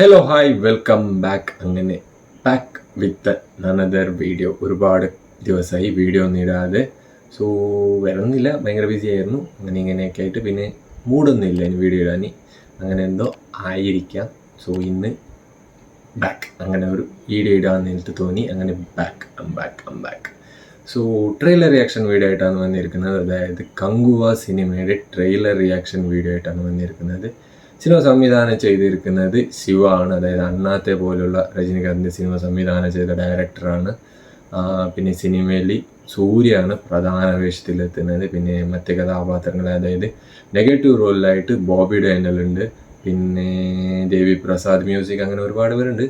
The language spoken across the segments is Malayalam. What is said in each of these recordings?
Hello hi welcome back. അങ്ങനെ ബാക്ക് വിത്ത് അനദർ വീഡിയോ. ഒരുപാട് ദിവസമായി വീഡിയോ ഒന്നും ഇടാതെ. സോ വരുന്നില്ല, ഭയങ്കര ബിസി ആയിരുന്നു. ഇങ്ങനെയൊക്കെ ആയിട്ട് പിന്നെ മൂടൊന്നുമില്ല ഇനി വീഡിയോ ഇടാൻ. അങ്ങനെ എന്തോ ആയിരിക്കാം. സോ ഇന്ന് ബാക്ക് അങ്ങനെ ഒരു വീഡിയോ ഇടാമെന്ന് എനിക്ക് തോന്നി. അങ്ങനെ back. So trailer reaction video ആയിട്ടാണ് വന്നിരിക്കുന്നത്. അതായത് കങ്കുവ സിനിമയുടെ ട്രെയിലർ റിയാക്ഷൻ വീഡിയോ ആയിട്ടാണ് വന്നിരിക്കുന്നത്. സിനിമ സംവിധാനം ചെയ്തിരിക്കുന്നത് ശിവ ആണ്. അതായത് അണ്ണാത്തെ പോലുള്ള രജനികാന്തിൻ്റെ സിനിമ സംവിധാനം ചെയ്ത ഡയറക്ടറാണ്. പിന്നെ സിനിമയിൽ സൂര്യയാണ് പ്രധാന വേഷത്തിലെത്തുന്നത്. പിന്നെ മറ്റ് കഥാപാത്രങ്ങൾ, അതായത് നെഗറ്റീവ് റോളിലായിട്ട് ബോബി ഡാനിയൽ ഉണ്ട്, പിന്നെ ദേവി പ്രസാദ്, മ്യൂസിക്, അങ്ങനെ ഒരുപാട് പേരുണ്ട്.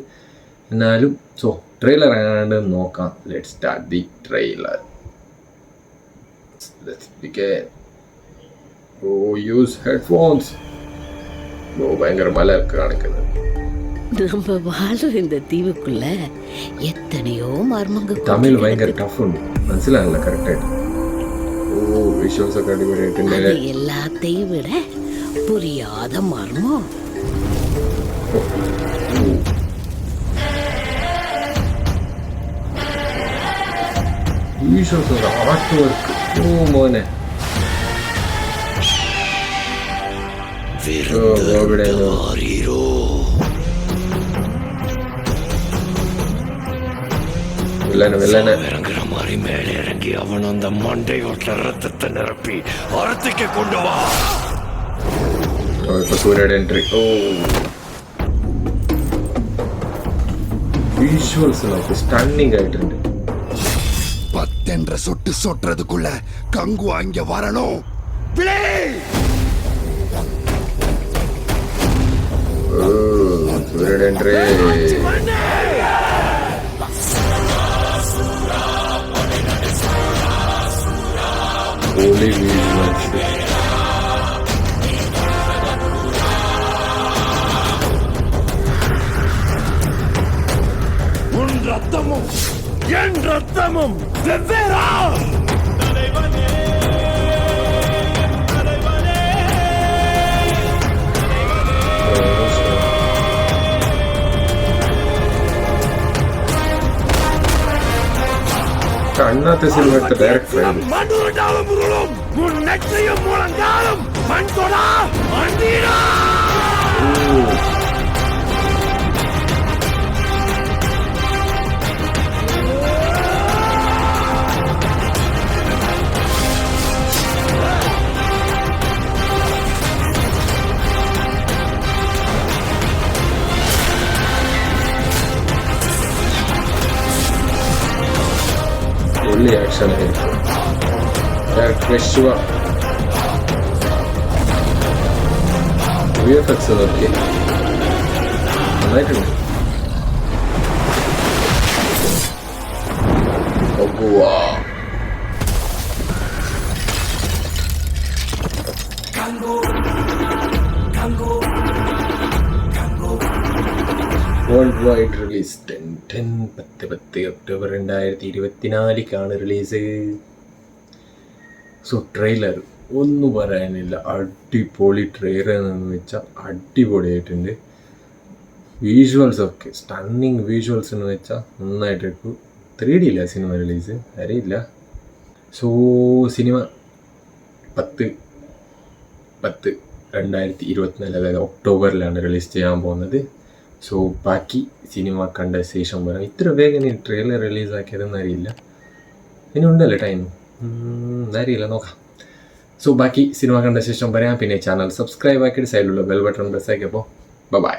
എന്നാലും സോ ട്രെയിലർ എങ്ങാണ്ട് നോക്കാം. Let's start the trailer. Let's begin. Use headphones. பயங்கர மலை இருக்கு காணிக்கிறது. நம்ம வாழ்ற இந்த தீவுக்குள்ள எத்தனையோ மர்மங்க. தமிழ் பயங்கர டஃப் ഉണ്ട്, മനസ്സിലായില്ല കറക്റ്റ് ആയിട്ട്. വിഷ്വൽസ് ഒക്കെ അടിപൊളിയായിട്ടുണ്ട്. எல்லாத்தையும் விட புரியாத மர்மம். വിഷ്വൽസ് ആർട്ട് വർക്ക് മോനെ. இறங்குற மாதிரி மேலே இறங்கி அவன் அந்த மண்டையோட்ட ரத்தத்தை நிரப்பி அறத்துக்கு கொண்டு வா. സൂര്യയുടെ എൻട്രി. വിഷ്വൽസ് നോക്ക്, സ്റ്റണ്ണിങ് ആയിട്ടുണ്ട്. 10 என்ற சொட்டு சொட்டுறதுக்குள்ள கங்கு அங்க வரணும். സൂര്യയുടെ എൻട്രി. உன் ரத்தமும் என் ரத்தமும் வெவ்வேறா? അണ്ണാത്തെ സിനിമയുടെ ഡയറക്ടർ மண்ணுருண்டாலும் முருளும் உன் நெற்றியும் முழங்காலும் மண் தொடா மண்டீரா. ഒള്ളി ആക്ഷൻ ആയിരിക്കും. ഡയറക്ടർ ശിവ. VFX നോക്കി നന്നായിട്ടുണ്ട്. World wide release 10 October 2024 release. So trailer ഒന്നും പറയാനില്ല, അടിപൊളി ട്രെയിലർ എന്ന് വെച്ചാൽ അടിപൊളിയായിട്ടുണ്ട്. വിഷ്വൽസ് ഒക്കെ സ്റ്റണ്ണിങ് വിഷ്വൽസ് എന്ന് വെച്ചാൽ നന്നായിട്ടിരിക്കും. 3D ഇല്ല സിനിമ റിലീസ്, അറിയില്ല. സോ സിനിമ 10/10/2024, അതായത് ഒക്ടോബറിലാണ് റിലീസ് ചെയ്യാൻ പോകുന്നത്. സോ ബാക്കി സിനിമ കണ്ട ശേഷം പറയാം. ഇത്ര വേഗം ഈ ട്രെയിലർ റിലീസാക്കിയതെന്ന് അറിയില്ല. ഇനി ഉണ്ടല്ലോ ടൈം, അറിയില്ല, നോക്കാം. സോ ബാക്കി സിനിമ കണ്ട ശേഷം പറയാം. പിന്നെ ചാനൽ സബ്സ്ക്രൈബ് ആക്കിയിട്ട് സൈഡിലുള്ള ബെൽ ബട്ടൺ പ്രസ് ആക്കിയപ്പോൾ ബൈ.